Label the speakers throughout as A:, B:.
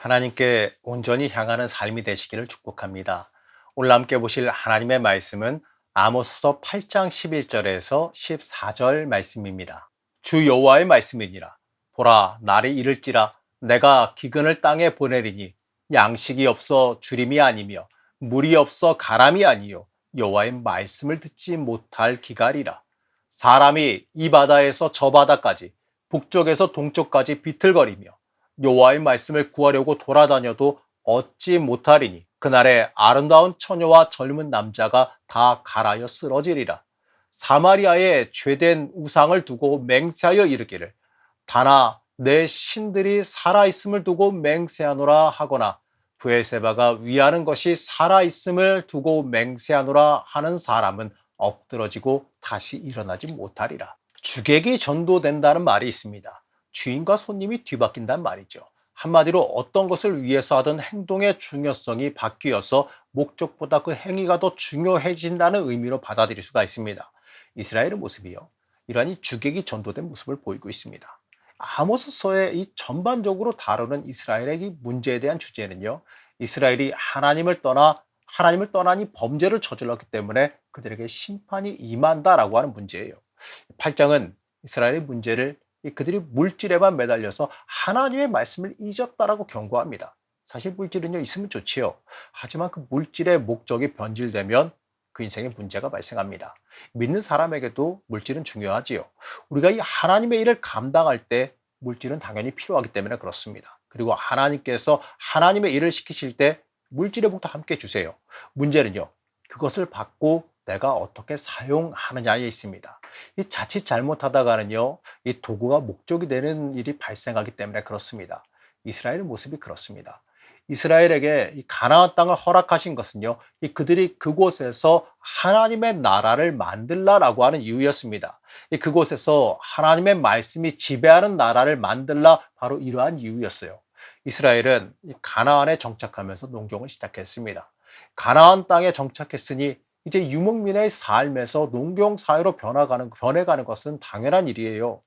A: 하나님께 온전히 향하는 삶이 되시기를 축복합니다. 오늘 함께 보실 하나님의 말씀은 아모스서 8장 11절에서 14절 말씀입니다. 주 여호와의 말씀이니라. 보라, 날이 이를지라 내가 기근을 땅에 보내리니 양식이 없어 주림이 아니며 물이 없어 가람이 아니요 여호와의 말씀을 듣지 못할 기갈이라. 사람이 이 바다에서 저 바다까지 북쪽에서 동쪽까지 비틀거리며 여호와의 말씀을 구하려고 돌아다녀도 얻지 못하리니 그날에 아름다운 처녀와 젊은 남자가 다 갈아여 쓰러지리라. 사마리아에 죄된 우상을 두고 맹세하여 이르기를 다나 내 신들이 살아있음을 두고 맹세하노라 하거나 브엘세바가 위하는 것이 살아있음을 두고 맹세하노라 하는 사람은 엎드러지고 다시 일어나지 못하리라. 주객이 전도된다는 말이 있습니다. 주인과 손님이 뒤바뀐단 말이죠. 한마디로 어떤 것을 위해서 하던 행동의 중요성이 바뀌어서 목적보다 그 행위가 더 중요해진다는 의미로 받아들일 수가 있습니다. 이스라엘의 모습이요, 이러한 이 주객이 전도된 모습을 보이고 있습니다. 아모스서에 이 전반적으로 다루는 이스라엘의 이 문제에 대한 주제는요, 이스라엘이 하나님을 떠나니 범죄를 저질렀기 때문에 그들에게 심판이 임한다라고 하는 문제예요. 8장은 이스라엘의 문제를 그들이 물질에만 매달려서 하나님의 말씀을 잊었다라고 경고합니다. 사실 물질은요, 있으면 좋지요. 하지만 그 물질의 목적이 변질되면 그 인생에 문제가 발생합니다. 믿는 사람에게도 물질은 중요하지요. 우리가 이 하나님의 일을 감당할 때 물질은 당연히 필요하기 때문에 그렇습니다. 그리고 하나님께서 하나님의 일을 시키실 때 물질의 복도 함께 주세요. 문제는요, 그것을 받고 내가 어떻게 사용하느냐에 있습니다. 이 자칫 잘못하다가는요, 이 도구가 목적이 되는 일이 발생하기 때문에 그렇습니다. 이스라엘의 모습이 그렇습니다. 이스라엘에게 이 가나안 땅을 허락하신 것은요, 이 그들이 그곳에서 하나님의 나라를 만들라라고 하는 이유였습니다. 이 그곳에서 하나님의 말씀이 지배하는 나라를 만들라, 바로 이러한 이유였어요. 이스라엘은 이 가나안에 정착하면서 농경을 시작했습니다. 가나안 땅에 정착했으니 이제 유목민의 삶에서 농경 사회로 변해가는 것은 당연한 일이에요.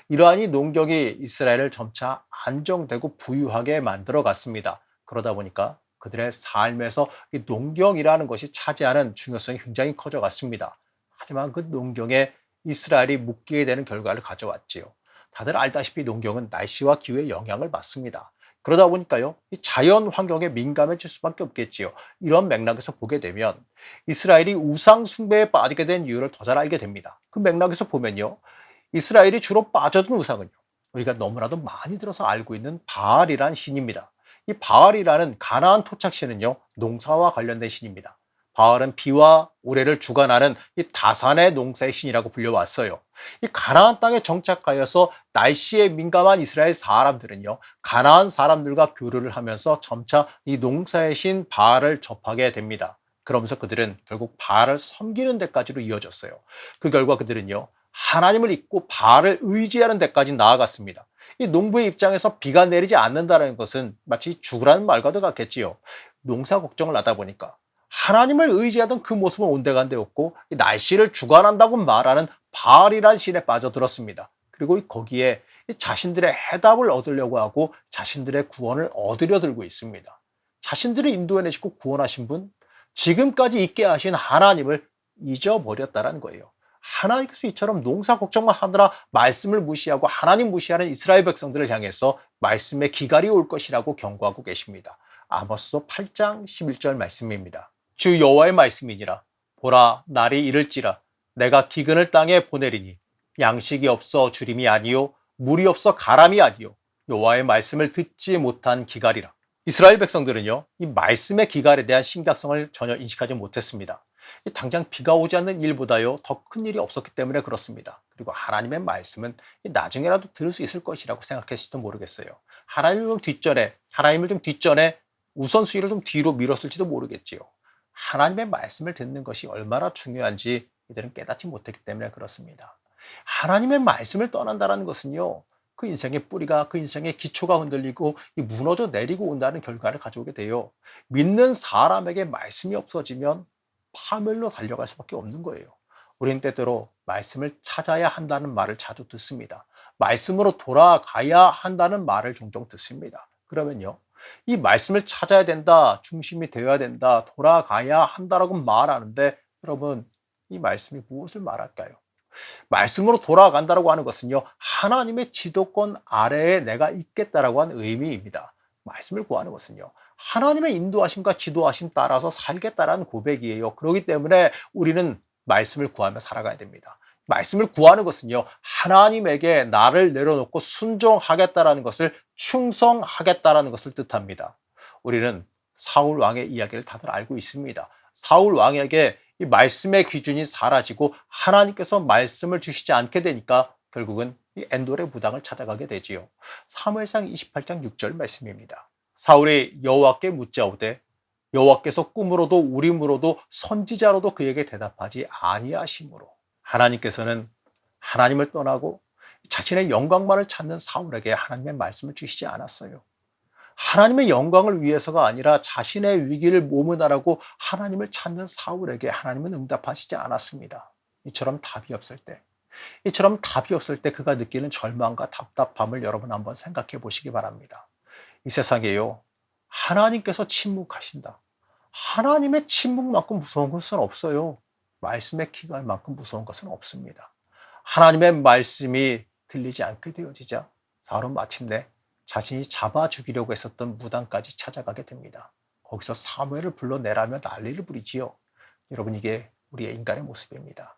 A: 이러한 이 농경이 이스라엘을 점차 안정되고 부유하게 만들어 갔습니다. 그러다 보니까 그들의 삶에서 이 농경이라는 것이 차지하는 중요성이 굉장히 커져갔습니다. 하지만 그 농경에 이스라엘이 묶이게 되는 결과를 가져왔지요. 다들 알다시피 농경은 날씨와 기후의 영향을 받습니다. 그러다 보니까요, 이 자연 환경에 민감해질 수밖에 없겠지요. 이런 맥락에서 보게 되면 이스라엘이 우상 숭배에 빠지게 된 이유를 더 잘 알게 됩니다. 그 맥락에서 보면요, 이스라엘이 주로 빠져든 우상은요, 우리가 너무나도 많이 들어서 알고 있는 바알이라는 신입니다. 이 바알이라는 가나안 토착신은요, 농사와 관련된 신입니다. 바알은 비와 우레를 주관하는 이 다산의 농사의 신이라고 불려왔어요. 이 가나안 땅에 정착하여서 날씨에 민감한 이스라엘 사람들은요, 가나안 사람들과 교류를 하면서 점차 이 농사의 신 바알을 접하게 됩니다. 그러면서 그들은 결국 바알을 섬기는 데까지로 이어졌어요. 그 결과 그들은요, 하나님을 잊고 바알을 의지하는 데까지 나아갔습니다. 이 농부의 입장에서 비가 내리지 않는다는 것은 마치 죽으라는 말과도 같겠지요. 농사 걱정을 하다 보니까 하나님을 의지하던 그 모습은 온데간데 없고 날씨를 주관한다고 말하는 바알이라는 신에 빠져들었습니다. 그리고 거기에 자신들의 해답을 얻으려고 하고 자신들의 구원을 얻으려 들고 있습니다. 자신들을 인도해내시고 구원하신 분, 지금까지 있게 하신 하나님을 잊어버렸다는 거예요. 하나님께서 이처럼 농사 걱정만 하느라 말씀을 무시하고 하나님 무시하는 이스라엘 백성들을 향해서 말씀의 기갈이 올 것이라고 경고하고 계십니다. 아모스서 8장 11절 말씀입니다. 주 여호와의 말씀이니라. 보라, 날이 이를지라 내가 기근을 땅에 보내리니 양식이 없어 주림이 아니요 물이 없어 가람이 아니요 여호와의 말씀을 듣지 못한 기갈이라. 이스라엘 백성들은요, 이 말씀의 기갈에 대한 심각성을 전혀 인식하지 못했습니다. 당장 비가 오지 않는 일보다요, 더 큰 일이 없었기 때문에 그렇습니다. 그리고 하나님의 말씀은 나중에라도 들을 수 있을 것이라고 생각했을지도 모르겠어요. 하나님을 좀 뒷전에 우선순위를 좀 뒤로 밀었을지도 모르겠지요. 하나님의 말씀을 듣는 것이 얼마나 중요한지 이들은 깨닫지 못했기 때문에 그렇습니다. 하나님의 말씀을 떠난다는 것은요, 그 인생의 뿌리가, 그 인생의 기초가 흔들리고 무너져 내리고 온다는 결과를 가져오게 돼요. 믿는 사람에게 말씀이 없어지면 파멸로 달려갈 수밖에 없는 거예요. 우리는 때때로 말씀을 찾아야 한다는 말을 자주 듣습니다. 말씀으로 돌아가야 한다는 말을 종종 듣습니다. 그러면요, 이 말씀을 찾아야 된다, 중심이 되어야 된다, 돌아가야 한다라고 말하는데, 여러분, 이 말씀이 무엇을 말할까요? 말씀으로 돌아간다라고 하는 것은요, 하나님의 지도권 아래에 내가 있겠다라고 하는 의미입니다. 말씀을 구하는 것은요, 하나님의 인도하심과 지도하심 따라서 살겠다라는 고백이에요. 그렇기 때문에 우리는 말씀을 구하며 살아가야 됩니다. 말씀을 구하는 것은요, 하나님에게 나를 내려놓고 순종하겠다라는 것을, 충성하겠다라는 것을 뜻합니다. 우리는 사울 왕의 이야기를 다들 알고 있습니다. 사울 왕에게 이 말씀의 기준이 사라지고 하나님께서 말씀을 주시지 않게 되니까 결국은 이 엔돌의 무당을 찾아가게 되지요. 사무엘상 28장 6절 말씀입니다. 사울이 여호와께 묻자오되 여호와께서 꿈으로도 우림으로도 선지자로도 그에게 대답하지 아니하시므로, 하나님께서는 하나님을 떠나고 자신의 영광만을 찾는 사울에게 하나님의 말씀을 주시지 않았어요. 하나님의 영광을 위해서가 아니라 자신의 위기를 모면하라고 하나님을 찾는 사울에게 하나님은 응답하시지 않았습니다. 이처럼 답이 없을 때 그가 느끼는 절망과 답답함을 여러분 한번 생각해 보시기 바랍니다. 이 세상에요, 하나님께서 침묵하신다. 하나님의 침묵만큼 무서운 것은 없어요. 말씀의 기갈만큼 무서운 것은 없습니다. 하나님의 말씀이 들리지 않게 되어지자 사울은 마침내 자신이 잡아 죽이려고 했었던 무당까지 찾아가게 됩니다. 거기서 사무엘을 불러내라며 난리를 부리지요. 여러분, 이게 우리의 인간의 모습입니다.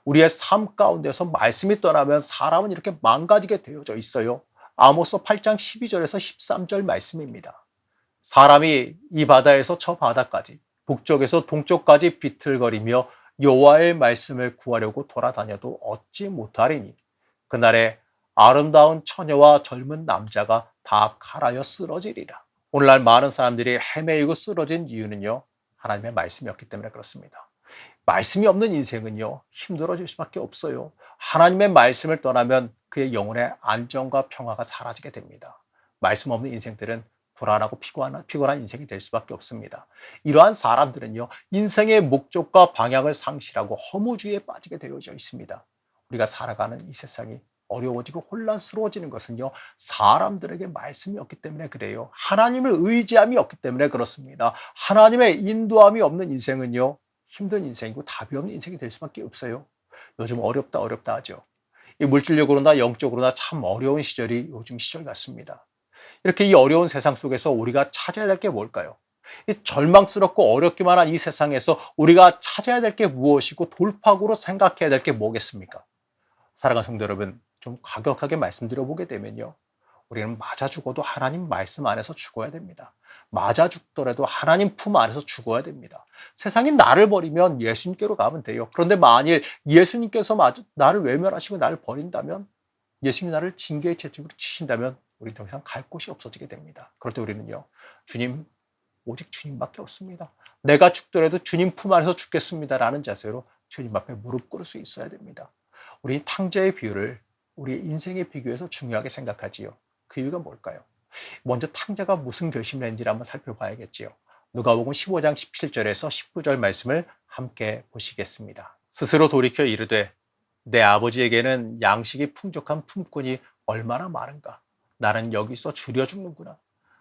A: 우리의 삶 가운데서 말씀이 떠나면 사람은 이렇게 망가지게 되어져 있어요. 아모스 8장 12절에서 13절 말씀입니다. 사람이 이 바다에서 저 바다까지, 북쪽에서 동쪽까지 비틀거리며 여호와의 말씀을 구하려고 돌아다녀도 얻지 못하리니 그날에 아름다운 처녀와 젊은 남자가 다 칼하여 쓰러지리라. 오늘날 많은 사람들이 헤매이고 쓰러진 이유는요, 하나님의 말씀이 없기 때문에 그렇습니다. 말씀이 없는 인생은요, 힘들어질 수밖에 없어요. 하나님의 말씀을 떠나면 그의 영혼의 안정과 평화가 사라지게 됩니다. 말씀 없는 인생들은 불안하고 피곤한 인생이 될 수밖에 없습니다. 이러한 사람들은요, 인생의 목적과 방향을 상실하고 허무주의에 빠지게 되어져 있습니다. 우리가 살아가는 이 세상이 어려워지고 혼란스러워지는 것은요, 사람들에게 말씀이 없기 때문에 그래요. 하나님을 의지함이 없기 때문에 그렇습니다. 하나님의 인도함이 없는 인생은요, 힘든 인생이고 답이 없는 인생이 될 수밖에 없어요. 요즘 어렵다 하죠. 이 물질적으로나 영적으로나 참 어려운 시절이 요즘 시절 같습니다. 이렇게 이 어려운 세상 속에서 우리가 찾아야 될 게 뭘까요? 이 절망스럽고 어렵기만 한 이 세상에서 우리가 찾아야 될 게 무엇이고 돌파구로 생각해야 될 게 뭐겠습니까? 사랑하는 성도 여러분, 좀 과격하게 말씀드려보게 되면요, 우리는 맞아 죽어도 하나님 말씀 안에서 죽어야 됩니다. 맞아 죽더라도 하나님 품 안에서 죽어야 됩니다. 세상이 나를 버리면 예수님께로 가면 돼요. 그런데 만일 예수님께서 나를 외면하시고 나를 버린다면, 예수님이 나를 징계의 채찍으로 치신다면 우리 더 이상 갈 곳이 없어지게 됩니다. 그럴 때 우리는요, 주님, 오직 주님밖에 없습니다. 내가 죽더라도 주님 품 안에서 죽겠습니다라는 자세로 주님 앞에 무릎 꿇을 수 있어야 됩니다. 우리 탕자의 비유를 우리 인생의 비교해서 중요하게 생각하지요. 그 이유가 뭘까요? 먼저 탕자가 무슨 결심을 했는지를 한번 살펴봐야겠지요. 누가복음 15장 17절에서 19절 말씀을 함께 보시겠습니다. 스스로 돌이켜 이르되 내 아버지에게는 양식이 풍족한 품꾼이 얼마나 많은가. 나는 여기서 줄여 죽는구나.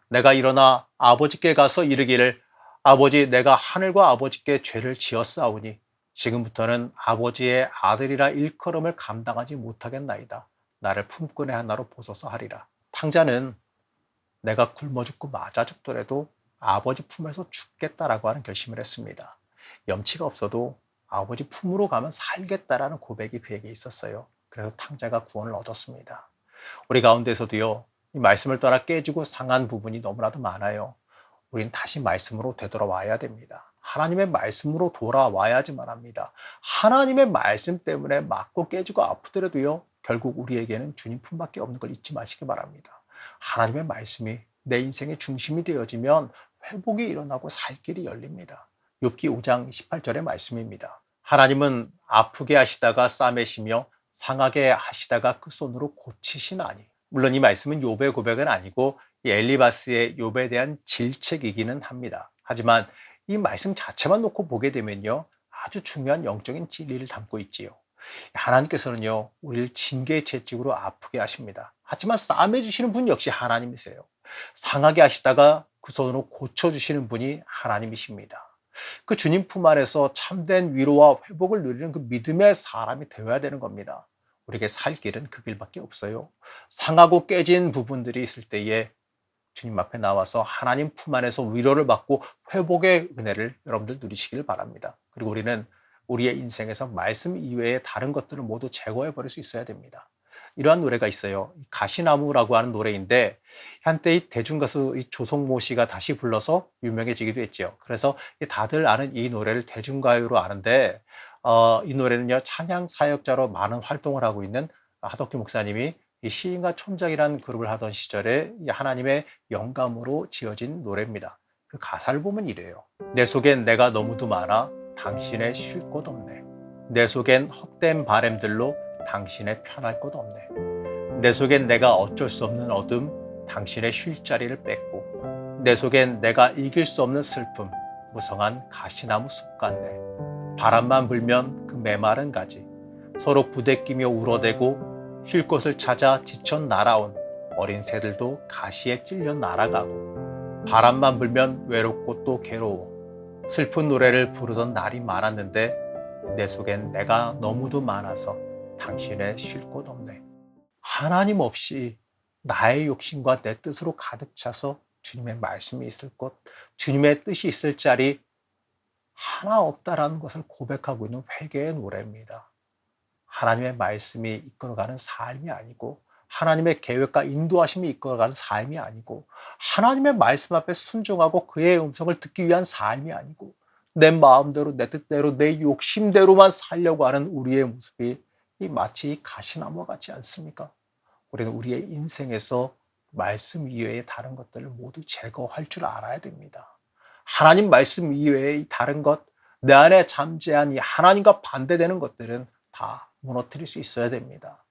A: 내가 일어나 아버지께 가서 이르기를 아버지, 내가 하늘과 아버지께 죄를 지었사오니 지금부터는 아버지의 아들이라 일컬음을 감당하지 못하겠나이다. 나를 품꾼의 하나로 보소서 하리라. 탕자는 내가 굶어 죽고 맞아 죽더라도 아버지 품에서 죽겠다라고 하는 결심을 했습니다. 염치가 없어도 아버지 품으로 가면 살겠다라는 고백이 그에게 있었어요. 그래서 탕자가 구원을 얻었습니다. 우리 가운데서도요, 이 말씀을 떠나 깨지고 상한 부분이 너무나도 많아요. 우린 다시 말씀으로 되돌아와야 됩니다. 하나님의 말씀으로 돌아와야지만 합니다. 하나님의 말씀 때문에 맞고 깨지고 아프더라도요, 결국 우리에게는 주님 품밖에 없는 걸 잊지 마시기 바랍니다. 하나님의 말씀이 내 인생의 중심이 되어지면 회복이 일어나고 살 길이 열립니다. 욥기 5장 18절의 말씀입니다. 하나님은 아프게 하시다가 싸매시며 상하게 하시다가 그 손으로 고치시나니. 물론 이 말씀은 욥의 고백은 아니고 엘리바스의 욥에 대한 질책이기는 합니다. 하지만 이 말씀 자체만 놓고 보게 되면요, 아주 중요한 영적인 진리를 담고 있지요. 하나님께서는요, 우리를 징계의 채찍으로 아프게 하십니다. 하지만 싸매주시는 분 역시 하나님이세요. 상하게 하시다가 그 손으로 고쳐주시는 분이 하나님이십니다. 그 주님 품 안에서 참된 위로와 회복을 누리는 그 믿음의 사람이 되어야 되는 겁니다. 우리에게 살 길은 그 길밖에 없어요. 상하고 깨진 부분들이 있을 때에 주님 앞에 나와서 하나님 품 안에서 위로를 받고 회복의 은혜를 여러분들 누리시길 바랍니다. 그리고 우리는 우리의 인생에서 말씀 이외에 다른 것들을 모두 제거해 버릴 수 있어야 됩니다. 이러한 노래가 있어요. 가시나무라고 하는 노래인데 한때 이 대중가수 조성모 씨가 다시 불러서 유명해지기도 했죠. 그래서 다들 아는 이 노래를 대중가요로 아는데 이 노래는요 찬양 사역자로 많은 활동을 하고 있는 하덕기 목사님이 이 시인과 촌장이라는 그룹을 하던 시절에 하나님의 영감으로 지어진 노래입니다. 그 가사를 보면 이래요. 내 속엔 내가 너무도 많아 당신의 쉴 곳 없네. 내 속엔 헛된 바램들로 당신의 편할 곳 없네. 내 속엔 내가 어쩔 수 없는 어둠, 당신의 쉴 자리를 뺏고 내 속엔 내가 이길 수 없는 슬픔, 무성한 가시나무 숲 같네. 바람만 불면 그 메마른 가지 서로 부대끼며 울어대고 쉴 곳을 찾아 지쳐 날아온 어린 새들도 가시에 찔려 날아가고 바람만 불면 외롭고 또 괴로워 슬픈 노래를 부르던 날이 많았는데 내 속엔 내가 너무도 많아서 당신의 쉴 곳 없네. 하나님 없이 나의 욕심과 내 뜻으로 가득 차서 주님의 말씀이 있을 곳, 주님의 뜻이 있을 자리 하나 없다라는 것을 고백하고 있는 회개의 노래입니다. 하나님의 말씀이 이끌어가는 삶이 아니고 하나님의 계획과 인도하심이 이끌어가는 삶이 아니고 하나님의 말씀 앞에 순종하고 그의 음성을 듣기 위한 삶이 아니고 내 마음대로 내 뜻대로 내 욕심대로만 살려고 하는 우리의 모습이 마치 가시나무와 같지 않습니까? 우리는 우리의 인생에서 말씀 이외의 다른 것들을 모두 제거할 줄 알아야 됩니다. 하나님 말씀 이외의 다른 것, 내 안에 잠재한 이 하나님과 반대되는 것들은 다 무너뜨릴 수 있어야 됩니다.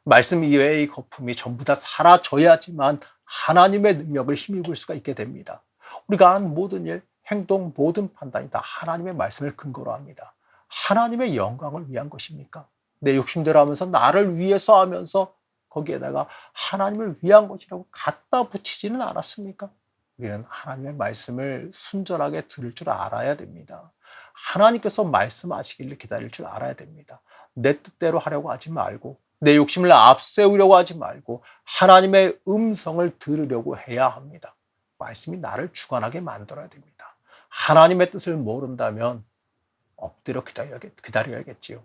A: 말씀 이외의 거품이 전부 다 사라져야지만 하나님의 능력을 힘입을 수가 있게 됩니다. 우리가 하는 모든 일, 행동, 모든 판단이 다 하나님의 말씀을 근거로 합니다. 하나님의 영광을 위한 것입니까? 내 욕심대로 하면서 나를 위해서 하면서 거기에다가 하나님을 위한 것이라고 갖다 붙이지는 않았습니까? 우리는 하나님의 말씀을 순전하게 들을 줄 알아야 됩니다. 하나님께서 말씀하시기를 기다릴 줄 알아야 됩니다. 내 뜻대로 하려고 하지 말고 내 욕심을 앞세우려고 하지 말고 하나님의 음성을 들으려고 해야 합니다. 말씀이 나를 주관하게 만들어야 됩니다. 하나님의 뜻을 모른다면 엎드려 기다려야겠지요.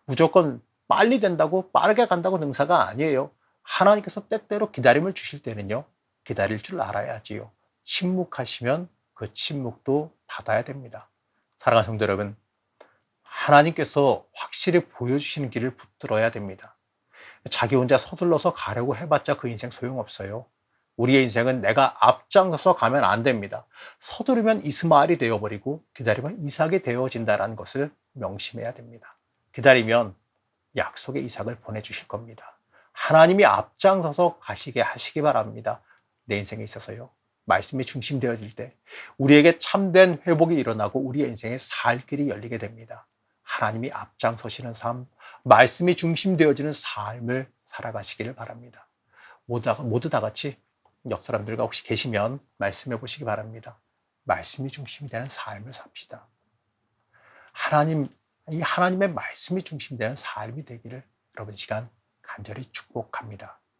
A: 무조건 빨리 된다고 빠르게 간다고 능사가 아니에요. 하나님께서 때때로 기다림을 주실 때는요. 기다릴 줄 알아야지요. 침묵하시면 그 침묵도 받아야 됩니다. 사랑하는 성도 여러분, 하나님께서 확실히 보여주시는 길을 붙들어야 됩니다. 자기 혼자 서둘러서 가려고 해봤자 그 인생 소용없어요. 우리의 인생은 내가 앞장서서 가면 안 됩니다. 서두르면 이스마엘이 되어버리고 기다리면 이삭이 되어진다는 것을 명심해야 됩니다. 기다리면 약속의 이삭을 보내주실 겁니다. 하나님이 앞장서서 가시게 하시기 바랍니다. 내 인생에 있어서요. 말씀이 중심되어질 때 우리에게 참된 회복이 일어나고 우리의 인생에 살 길이 열리게 됩니다. 하나님이 앞장서시는 삶, 말씀이 중심되어지는 삶을 살아가시기를 바랍니다. 모두 다 같이 옆 사람들과 혹시 계시면 말씀해 보시기 바랍니다. 말씀이 중심이 되는 삶을 삽시다. 이 하나님의 말씀이 중심되는 삶이 되기를 여러분 시간 간절히 축복합니다.